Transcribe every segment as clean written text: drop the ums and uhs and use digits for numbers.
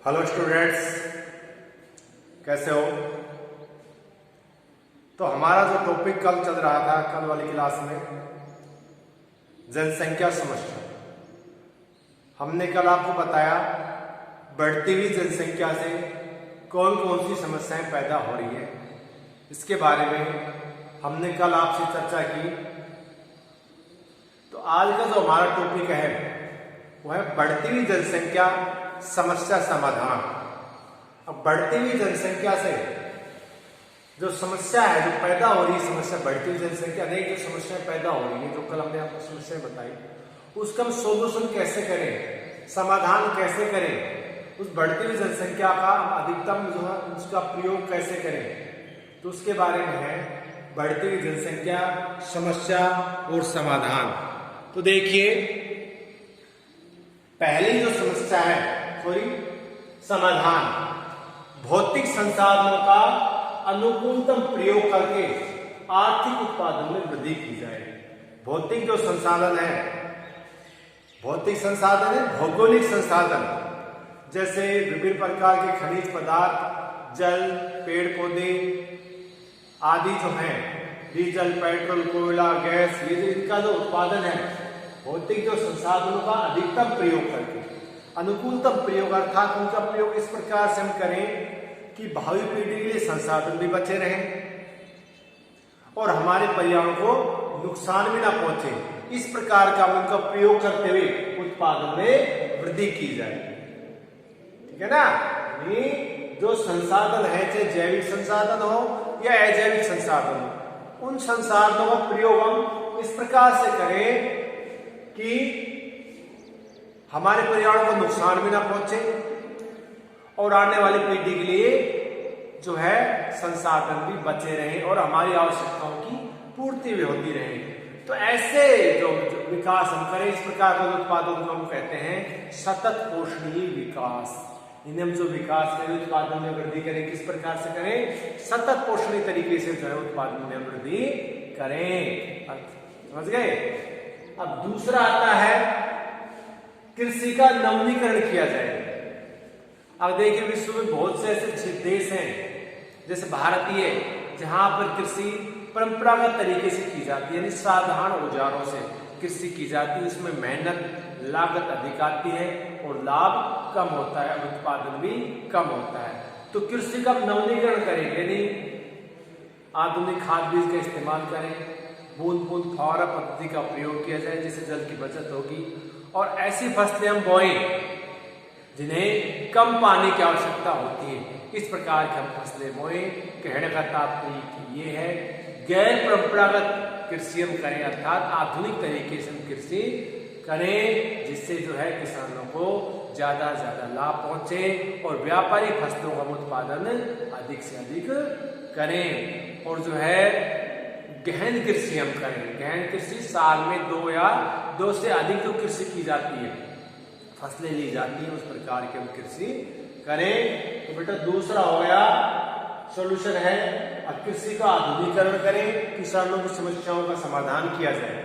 Hello students, कैसे हो? तो हमारा जो टॉपिक कल चल रहा था, कल वाली क्लास में जनसंख्या समस्या, हमने कल आपको बताया बढ़ती हुई जनसंख्या से कौन कौन सी समस्याएं पैदा हो रही है। इसके बारे में हमने कल आपसे चर्चा की। तो आज का जो हमारा टॉपिक है वो है बढ़ती हुई जनसंख्या समस्या समाधान। अब बढ़ती हुई जनसंख्या से जो समस्या है, जो पैदा हो रही है समस्या, बढ़ती हुई जनसंख्या अनेक जो समस्याएं पैदा हो रही है, जो कल हमने आपको समस्याएं बताई, उसका हम सोल्यूशन कैसे करें, समाधान कैसे करें, उस बढ़ती हुई जनसंख्या का अधिकतम जो है उसका प्रयोग कैसे करें, तो उसके बारे में है बढ़ती हुई जनसंख्या समस्या और समाधान। तो देखिए, पहली जो समस्या है, समाधान, भौतिक संसाधनों का अनुकूलतम प्रयोग करके आर्थिक उत्पादन में वृद्धि की जाए। भौतिक जो संसाधन है, भौतिक संसाधन है भौगोलिक संसाधन, जैसे विभिन्न प्रकार के खनिज पदार्थ, जल, पेड़ पौधे आदि जो हैं, डीजल, पेट्रोल, कोयला, गैस, ये जो इनका जो उत्पादन है, भौतिक जो संसाधनों का अधिकतम प्रयोग करके, अनुकूलतम प्रयोग अर्थात उनका प्रयोग इस प्रकार से हम करें कि भावी पीढ़ी के लिए संसाधन भी बचे रहें और हमारे पर्यावरण को नुकसान भी ना पहुंचे। इस प्रकार का उनका प्रयोग करते हुए उत्पादन में वृद्धि की जाए। ठीक है ना? ये जो संसाधन है, चाहे जैविक संसाधन हो या अजैविक संसाधन हो, उन संसाधनों का प्रयोग हम इस प्रकार से करें कि हमारे पर्यावरण को नुकसान भी ना पहुंचे और आने वाली पीढ़ी के लिए जो है संसाधन भी बचे रहें और हमारी आवश्यकताओं की पूर्ति भी होती रहे। तो ऐसे जो विकास हम करें, इस प्रकार के उत्पादन को हम कहते हैं सतत पोषणीय विकास। इन्हें हम जो विकास करें, उत्पादन में वृद्धि करें, किस प्रकार से करें? सतत पोषणीय तरीके से जो है उत्पादन में वृद्धि करें। समझ गए? अब दूसरा आता है कृषि का नवीनीकरण किया जाए। अब देखिए, विश्व में बहुत से ऐसे देश हैं जैसे भारतीय, जहां पर कृषि परंपरागत तरीके से की जाती है, यानी साधारण औजारों से कृषि की जाती है। उसमें मेहनत, लागत अधिक आती है और लाभ कम होता है, उत्पादन भी कम होता है। तो कृषि का नवीनीकरण करेंगे, यानी आधुनिक खाद बीज का इस्तेमाल करें, बूंद बूंद फव्वारा पद्धति का प्रयोग किया जाए, जिससे जल की बचत होगी, और ऐसी फसलें हम बोएं जिन्हें कम पानी की आवश्यकता होती है। इस प्रकार की हम फसलें बोएं। कहने का तात्पर्य ये है, गैर परंपरागत कृषि हम करें, अर्थात आधुनिक तरीके से हम कृषि करें, जिससे जो है किसानों को ज्यादा से ज्यादा लाभ पहुंचे और व्यापारिक फसलों का उत्पादन अधिक से अधिक करें। और जो है गहन कृषि हम करें। गहन कृषि साल में 2 या 2 से अधिक जो कृषि की जाती है, फसलें ली जाती हैं, उस प्रकार की हम कृषि करें। तो बेटा दूसरा हो गया सॉल्यूशन है, कृषि का आधुनिकीकरण करें, किसानों की समस्याओं का समाधान किया जाए।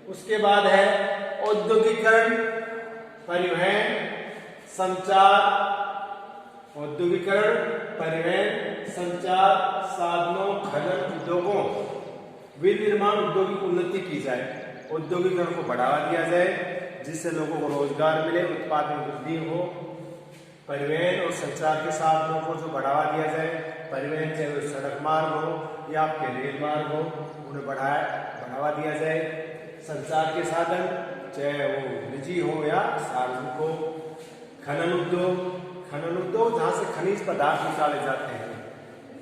उसके बाद है औद्योगिकरण, परिवहन, संचार, औद्योगिकरण, परिवहन, संचार साधनों, खनन उद्योगों, विनिर्माण उद्योग की उन्नति की जाए। औद्योगिकरण को बढ़ावा दिया जाए, जिससे लोगों को रोजगार मिले, उत्पादन वृद्धि हो। परिवहन और संचार के साधनों को जो बढ़ावा दिया जाए, परिवहन चाहे वो सड़क मार्ग हो या आपके रेल मार्ग हो, उन्हें बढ़ावा दिया जाए। संचार के साधन चाहे वो निजी हो या सार्वजनिक हो। खनन उद्योग जहाँ से खनिज पदार्थ निकाले जाते हैं,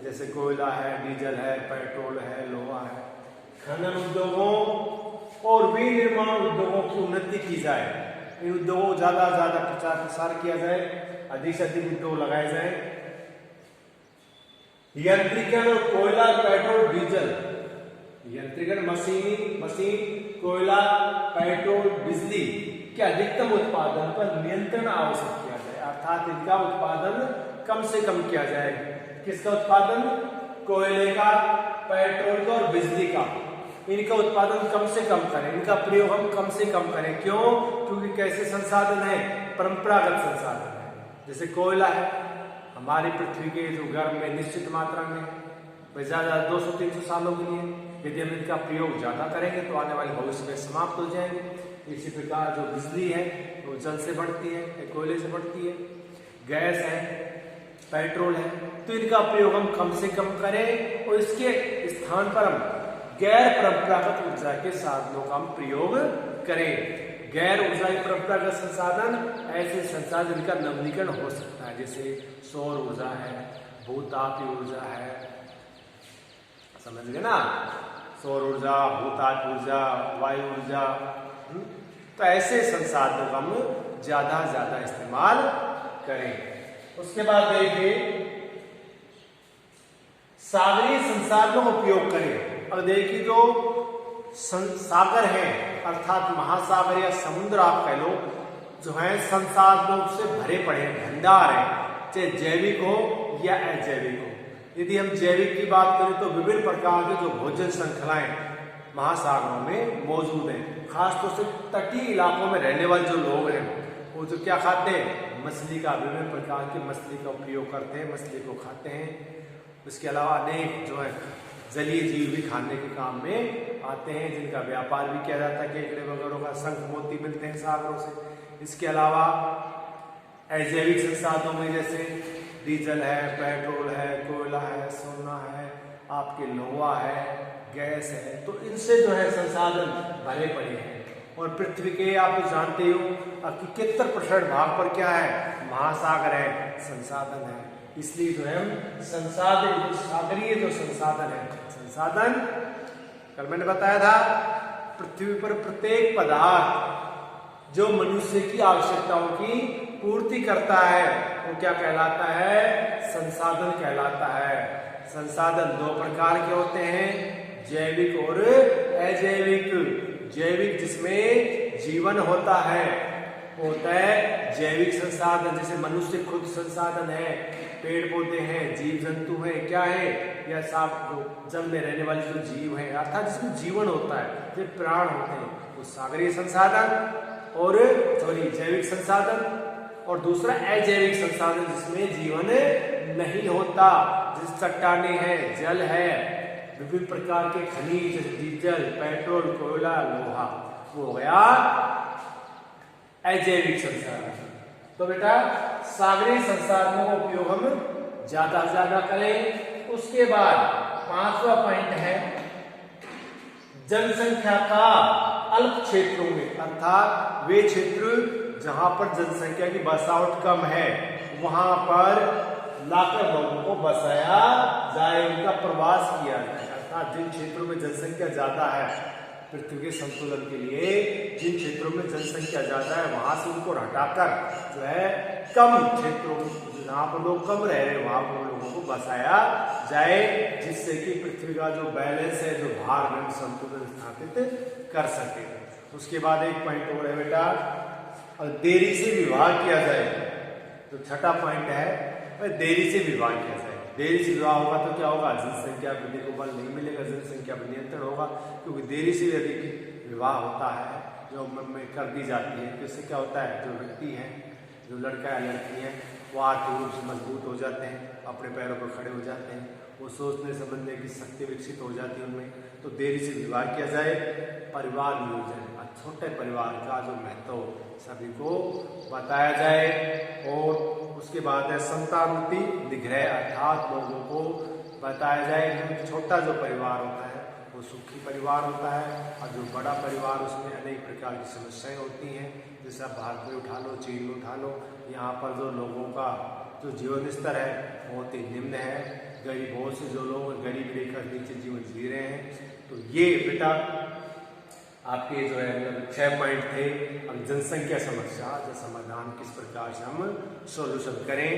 जैसे कोयला है, डीजल है, पेट्रोल है, लोहा है। खनन उद्योगों और विनिर्माण उद्योगों की उन्नति की जाए। इन उद्योगों को ज्यादा से ज्यादा प्रचार प्रसार किया जाए, अधिक से अधिक उद्योग लगाए जाए। यंत्रीकरण, कोयला, पेट्रोल, डीजल, यंत्रीकरण, मशीन, कोयला, पेट्रोल, बिजली के अधिकतम उत्पादन पर नियंत्रण आवश्यक किया जाए, अर्थात इनका उत्पादन कम से कम किया जाए। किसका उत्पादन? कोयले का, पेट्रोल का और बिजली का। इनका उत्पादन कम से कम करें, इनका प्रयोग हम कम से कम करें। क्यों? क्योंकि कैसे संसाधन है? परंपरागत संसाधन है, जैसे कोयला है, हमारी पृथ्वी के जो गर्भ में निश्चित मात्रा में वह ज़्यादा 200-300 सालों के लिए, यदि हम इनका प्रयोग ज़्यादा करेंगे तो आने वाले भविष्य में समाप्त हो जाएंगे। इसी प्रकार जो बिजली है वो जल से बढ़ती है, कोयले से बढ़ती है, गैस है, पेट्रोल है, तो इनका प्रयोग हम कम से कम करें और इसके स्थान पर हम गैर परंपरागत ऊर्जा के साधनों का हम प्रयोग करें। गैर ऊर्जा परंपरागत संसाधन ऐसे संसाधन जिनका नवीनीकरण हो सकता है, जैसे सौर ऊर्जा है, भूतापीय ऊर्जा है, समझ गए ना, सौर ऊर्जा, भूतापीय ऊर्जा, वायु ऊर्जा। तो ऐसे संसाधनों का हम ज्यादा से ज्यादा इस्तेमाल करें। उसके बाद देखिए सागरीय संसाधनों का उपयोग करें। अब देखिए जो सागर है अर्थात महासागर या समुद्र आप कह लो, जो है संसाधनों से भरे पड़े हैं, भंडार है, चाहे जैविक हो या अजैविक हो। यदि हम जैविक की बात करें तो विभिन्न प्रकार के जो भोजन श्रृंखलाएं महासागरों में मौजूद हैं। खासतौर से तटीय इलाकों में रहने वाले जो लोग हैं वो जो क्या खाते हैं, मछली का, विभिन्न प्रकार की मछली का उपयोग करते हैं, मछली को खाते हैं। इसके अलावा अनेक जो है जलीय जीव भी खाने के काम में आते हैं, जिनका व्यापार भी किया जाता है, केकड़े वगैरह का, शंख मोती मिलते हैं सागरों से। इसके अलावा अजैविक संसाधनों में जैसे डीजल है, पेट्रोल है, कोयला है, सोना है, आपके लोहा है, गैस है, तो इनसे जो है संसाधन भरे पड़े हैं। और पृथ्वी के आप तो जानते हो 71% भाग पर क्या है, महासागर है, संसाधन है। इसलिए जो है संसाधन, सागरीय जो संसाधन है, संसाधन कल मैंने बताया था पृथ्वी पर प्रत्येक पदार्थ जो मनुष्य की आवश्यकताओं की पूर्ति करता है वो क्या कहलाता है, संसाधन कहलाता है। संसाधन दो प्रकार के होते हैं, जैविक और अजैविक। जैविक जिसमें जीवन होता है होता है जैविक संसाधन, जैसे मनुष्य खुद संसाधन है, पेड़ पौधे हैं, जीव जंतु हैं, क्या है, या साफ जो जल में रहने वाले जो जीव हैं अर्थात जिसमें जीवन होता है, जो प्राण होते हैं, वो सागरीय संसाधन और जैविक संसाधन। और दूसरा अजैविक संसाधन जिसमें जीवन नहीं होता, जिस चट्टाने हैं, जल है, विभिन्न प्रकार के खनिज, डीजल, पेट्रोल, कोयला, लोहा, वो हो गया अजैविक संसाधन। तो बेटा सागरीय संसाधनों का उपयोग हम ज्यादा से ज्यादा करें। उसके बाद 5वां पॉइंट है जनसंख्या का अल्प क्षेत्रों में, अर्थात वे क्षेत्र जहां पर जनसंख्या की बसावट कम है वहां पर लाकर लोगों को बसाया जाए, उनका प्रवास किया जाए। अर्थात जिन क्षेत्रों में जनसंख्या ज्यादा है, पृथ्वी के संतुलन के लिए जिन क्षेत्रों में जनसंख्या ज्यादा है वहां से उनको हटाकर जो है कम क्षेत्रों जहां पर लोग कम रह रहे हैं वहां पर लोगों को बसाया जाए, जिससे कि पृथ्वी का जो बैलेंस है, जो भार में संतुलन स्थापित कर सके। उसके बाद एक पॉइंट और है बेटा, देरी से विवाह किया जाए। तो छठा पॉइंट है देरी से विवाह किया जाए। देरी से विवाह होगा तो क्या होगा, जनसंख्या वृद्धि को बल नहीं मिलेगा, जनसंख्या पर नियंत्रण होगा, क्योंकि देरी से यदि विवाह होता है जो में कर दी जाती है तो इससे क्या होता है, जो व्यक्ति है, जो लड़का या लड़की है, वो आर्थिक रूप से मजबूत हो जाते हैं, अपने पैरों पर खड़े हो जाते हैं, वो सोचने समझने की शक्ति विकसित हो जाती है उनमें। तो देरी से विवाह किया जाए। परिवार नियोजन, छोटे परिवार का जो महत्व सभी को बताया जाए। और उसके बाद है संतानोत्पत्ति निग्रह, अर्थात लोगों को बताया जाए कि छोटा जो परिवार होता है वो सुखी परिवार होता है, और जो बड़ा परिवार उसमें अनेक प्रकार की समस्याएं होती हैं। जैसे आप भारत में उठा लो, चीन में उठा लो, यहाँ पर जो लोगों का जो जीवन स्तर है बहुत ही निम्न है, गरीब, बहुत से जो लोग गरीब रेखा नीचे जीवन जी रहे हैं। तो ये बेटा आपके जो है 6 पॉइंट थे। हम जनसंख्या समस्या का समाधान किस प्रकार से हम सॉल्यूशन करें,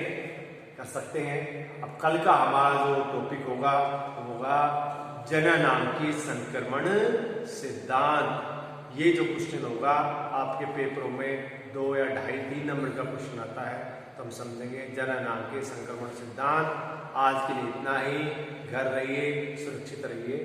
कर सकते हैं। अब कल का हमारा जो टॉपिक होगा वो होगा जननांकीय संक्रमण सिद्धांत। ये जो क्वेश्चन होगा आपके पेपरों में 2 या 2.5-3 नंबर का क्वेश्चन आता है, तो हम समझेंगे जननांकीय संक्रमण सिद्धांत। आज के लिए इतना ही। घर रहिए, सुरक्षित रहिए।